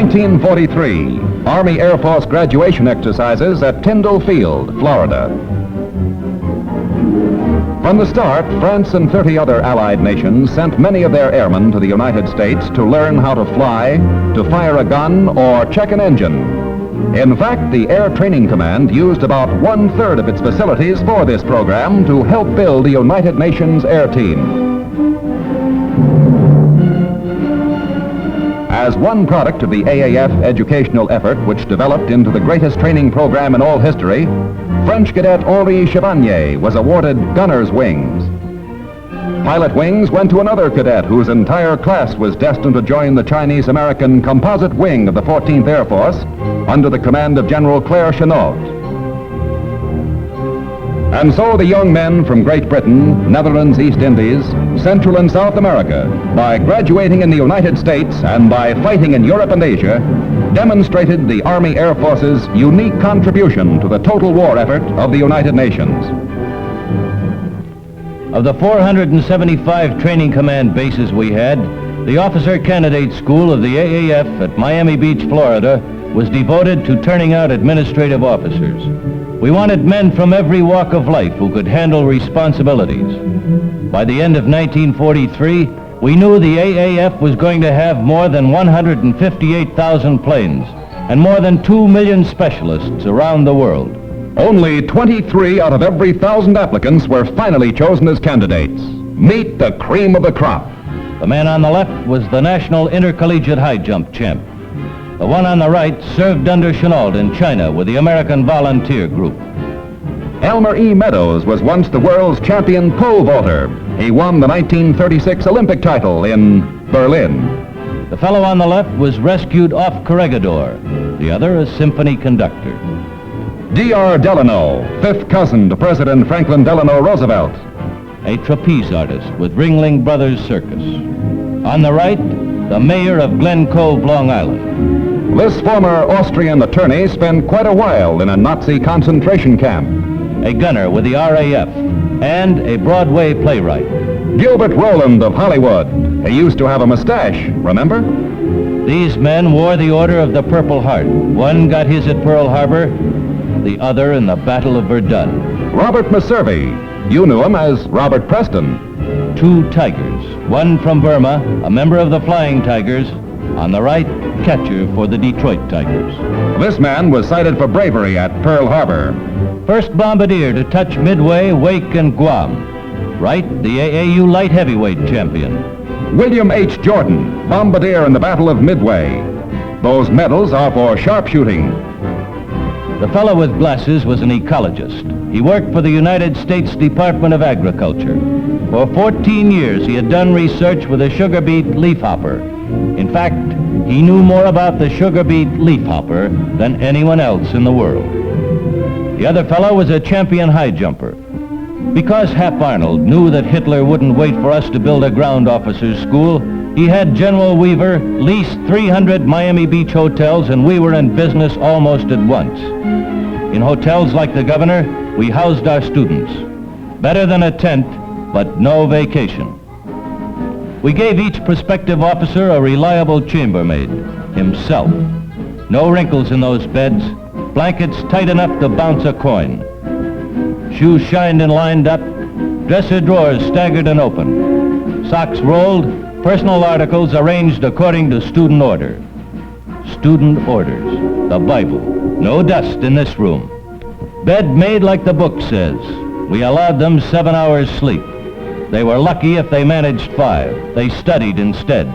1943, Army Air Force graduation exercises at Tyndall Field, Florida. From the start, France and 30 other Allied nations sent many of their airmen to the United States to learn how to fly, to fire a gun, or check an engine. In fact, the Air Training Command used about 1/3 of its facilities for this program to help build the United Nations Air Team. As one product of the AAF educational effort, which developed into the greatest training program in all history, French cadet Henri Chevanier was awarded gunner's wings. Pilot wings went to another cadet whose entire class was destined to join the Chinese-American composite wing of the 14th Air Force under the command of General Claire Chennault. And so the young men from Great Britain, Netherlands, East Indies, Central and South America, by graduating in the United States and by fighting in Europe and Asia, demonstrated the Army Air Force's unique contribution to the total war effort of the United Nations. Of the 475 training command bases we had, the Officer Candidate School of the AAF at Miami Beach, Florida, was devoted to turning out administrative officers. We wanted men from every walk of life who could handle responsibilities. By the end of 1943, we knew the AAF was going to have more than 158,000 planes and more than 2 million specialists around the world. Only 23 out of every 1,000 applicants were finally chosen as candidates. Meet the cream of the crop. The man on the left was the National Intercollegiate High Jump champ. The one on the right served under Chennault in China with the American Volunteer Group. Elmer E. Meadows was once the world's champion pole vaulter. He won the 1936 Olympic title in Berlin. The fellow on the left was rescued off Corregidor, the other a symphony conductor. D.R. Delano, fifth cousin to President Franklin Delano Roosevelt. A trapeze artist with Ringling Brothers Circus. On the right, the mayor of Glen Cove, Long Island. This former Austrian attorney spent quite a while in a Nazi concentration camp. A gunner with the RAF, and a Broadway playwright. Gilbert Rowland of Hollywood. He used to have a mustache, remember? These men wore the Order of the Purple Heart. One got his at Pearl Harbor, the other in the Battle of Verdun. Robert Meservey. You knew him as Robert Preston. 2 tigers, one from Burma, a member of the Flying Tigers, on the right, catcher for the Detroit Tigers. This man was cited for bravery at Pearl Harbor. First bombardier to touch Midway, Wake, and Guam. Right, the AAU light heavyweight champion. William H. Jordan, bombardier in the Battle of Midway. Those medals are for sharpshooting. The fellow with glasses was an ecologist. He worked for the United States Department of Agriculture. For 14 years, he had done research with a sugar beet leafhopper. In fact, he knew more about the sugar beet leafhopper than anyone else in the world. The other fellow was a champion high jumper. Because Hap Arnold knew that Hitler wouldn't wait for us to build a ground officers' school, he had General Weaver lease 300 Miami Beach hotels, and we were in business almost at once. In hotels like the Governor, we housed our students. Better than a tent, but no vacation. We gave each prospective officer a reliable chambermaid, himself. No wrinkles in those beds, blankets tight enough to bounce a coin. Shoes shined and lined up, dresser drawers staggered and open. Socks rolled, personal articles arranged according to student order. Student orders, the Bible. No dust in this room. Bed made like the book says. We allowed them 7 hours sleep. They were lucky if they managed 5. They studied instead.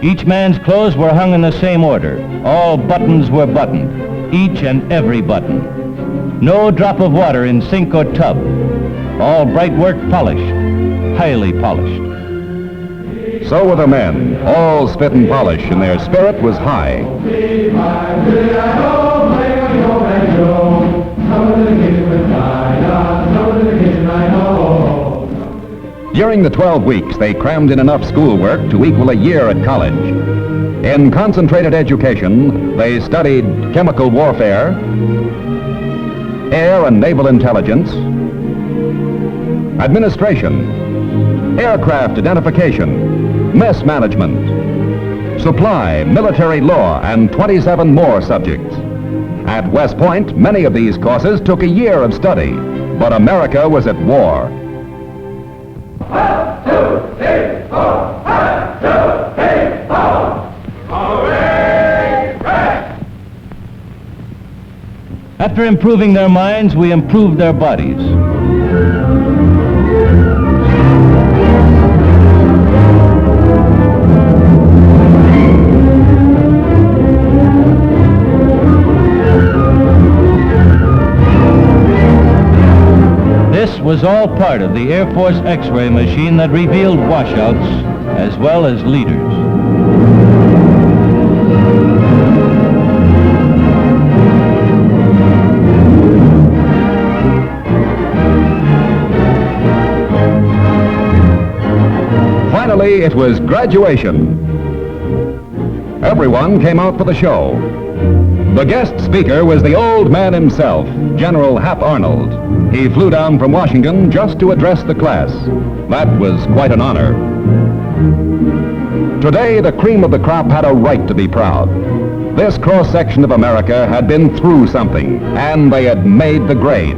Each man's clothes were hung in the same order. All buttons were buttoned, each and every button. No drop of water in sink or tub. All bright work polished, highly polished. So were the men, all spit and polish, and their spirit was high. During the 12 weeks, they crammed in enough schoolwork to equal a year at college. In concentrated education, they studied chemical warfare, air and naval intelligence, administration, aircraft identification, mess management, supply, military law, and 27 more subjects. At West Point, many of these courses took a year of study, but America was at war. 1, 2, 3, 4. 1, 2, 3, 4. Away, back! After improving their minds, we improved their bodies. This was all part of the Air Force X-ray machine that revealed washouts as well as leaders. Finally, it was graduation. Everyone came out for the show. The guest speaker was the old man himself, General Hap Arnold. He flew down from Washington just to address the class. That was quite an honor. Today, the cream of the crop had a right to be proud. This cross-section of America had been through something, and they had made the grade.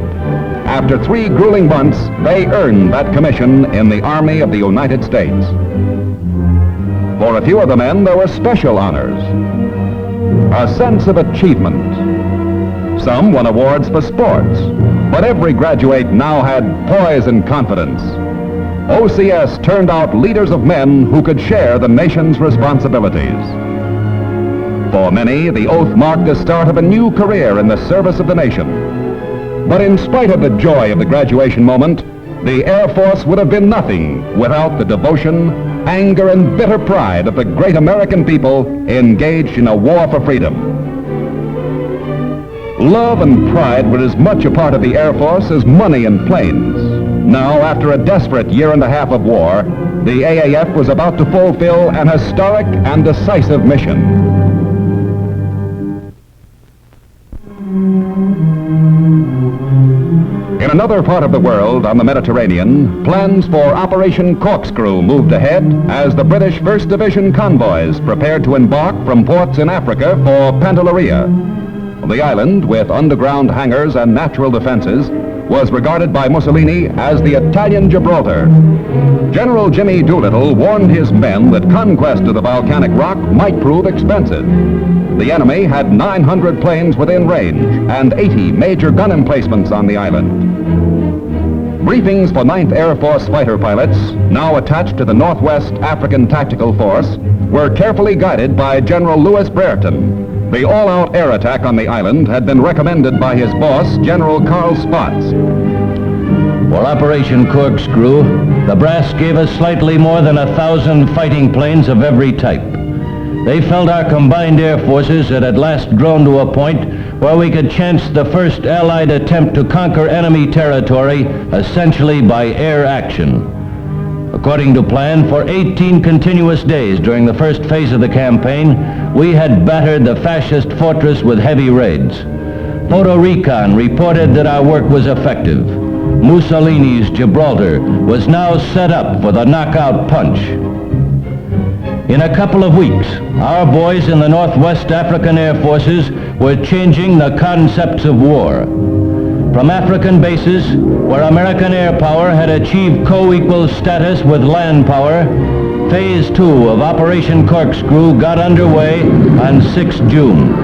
After 3 grueling months, they earned that commission in the Army of the United States. For a few of the men, there were special honors. A sense of achievement. Some won awards for sports, but every graduate now had poise and confidence. OCS turned out leaders of men who could share the nation's responsibilities. For many, the oath marked the start of a new career in the service of the nation. But in spite of the joy of the graduation moment, the Air Force would have been nothing without the devotion, anger, and bitter pride of the great American people engaged in a war for freedom. Love and pride were as much a part of the Air Force as money and planes. Now, after a desperate year and a half of war, the AAF was about to fulfill an historic and decisive mission. In another part of the world, on the Mediterranean, plans for Operation Corkscrew moved ahead as the British 1st Division convoys prepared to embark from ports in Africa for Pantelleria. The island, with underground hangars and natural defenses, was regarded by Mussolini as the Italian Gibraltar. General Jimmy Doolittle warned his men that conquest of the volcanic rock might prove expensive. The enemy had 900 planes within range and 80 major gun emplacements on the island. Briefings for 9th Air Force fighter pilots, now attached to the Northwest African Tactical Force, were carefully guided by General Louis Brereton. The all-out air attack on the island had been recommended by his boss, General Carl Spaatz. For Operation Corkscrew, the brass gave us slightly more than 1,000 fighting planes of every type. They felt our combined air forces had at last grown to a point where we could chance the first Allied attempt to conquer enemy territory essentially by air action. According to plan, for 18 continuous days during the first phase of the campaign, we had battered the fascist fortress with heavy raids. Photo Recon reported that our work was effective. Mussolini's Gibraltar was now set up for the knockout punch. In a couple of weeks, our boys in the Northwest African Air Forces were changing the concepts of war. From African bases, where American air power had achieved co-equal status with land power, Phase 2 of Operation Corkscrew got underway on 6 June.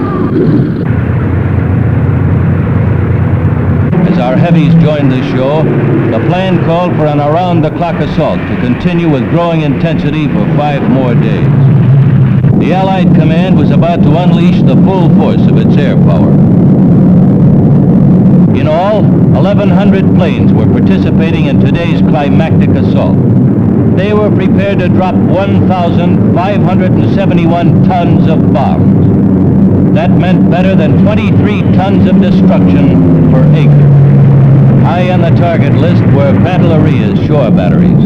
As our heavies joined the show, the plan called for an around-the-clock assault to continue with growing intensity for 5 more days. The Allied command was about to unleash the full force of its air power. In all, 1,100 planes were participating in today's climactic assault. They were prepared to drop 1,571 tons of bombs. That meant better than 23 tons of destruction per acre. High on the target list were Pantelleria's shore batteries.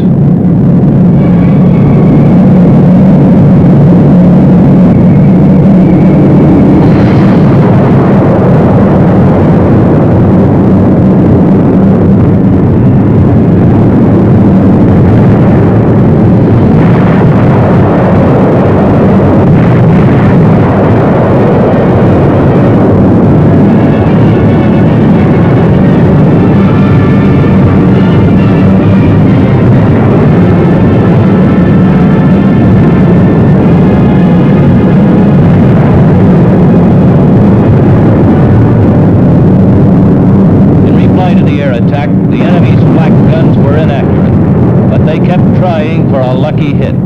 lucky hit.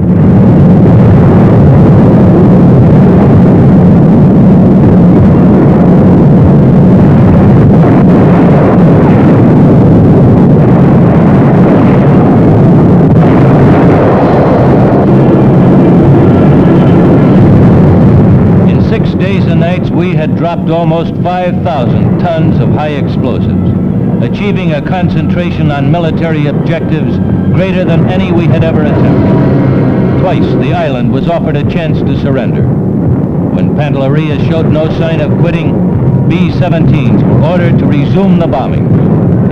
In 6 days and nights, we had dropped almost 5,000 tons of high explosives, achieving a concentration on military objectives greater than any we had ever attempted. Twice the island was offered a chance to surrender. When Pantelleria showed no sign of quitting, B-17s were ordered to resume the bombing.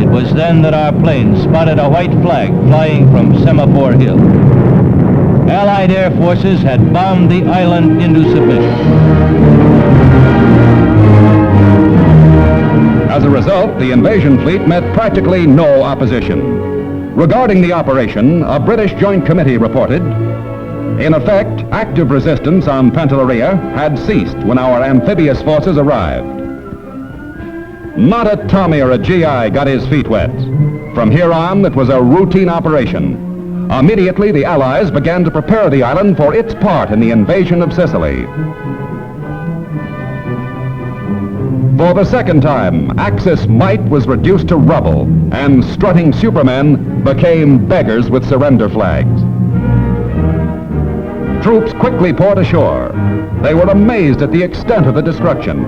It was then that our planes spotted a white flag flying from Semaphore Hill. Allied air forces had bombed the island into submission. As a result, the invasion fleet met practically no opposition. Regarding the operation, a British Joint Committee reported, in effect, active resistance on Pantelleria had ceased when our amphibious forces arrived. Not a Tommy or a GI got his feet wet. From here on, it was a routine operation. Immediately, the Allies began to prepare the island for its part in the invasion of Sicily. For the second time, Axis might was reduced to rubble, and strutting supermen became beggars with surrender flags. Troops quickly poured ashore. They were amazed at the extent of the destruction.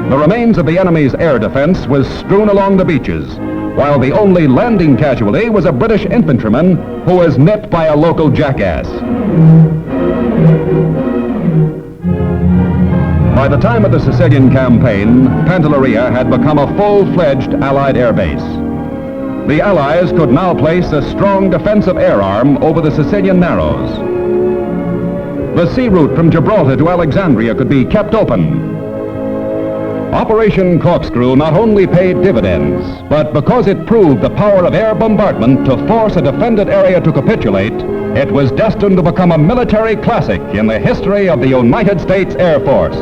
The remains of the enemy's air defense was strewn along the beaches, while the only landing casualty was a British infantryman who was nipped by a local jackass. By the time of the Sicilian campaign, Pantelleria had become a full-fledged Allied air base. The Allies could now place a strong defensive air arm over the Sicilian Narrows. The sea route from Gibraltar to Alexandria could be kept open. Operation Corkscrew not only paid dividends, but because it proved the power of air bombardment to force a defended area to capitulate, it was destined to become a military classic in the history of the United States Air Force.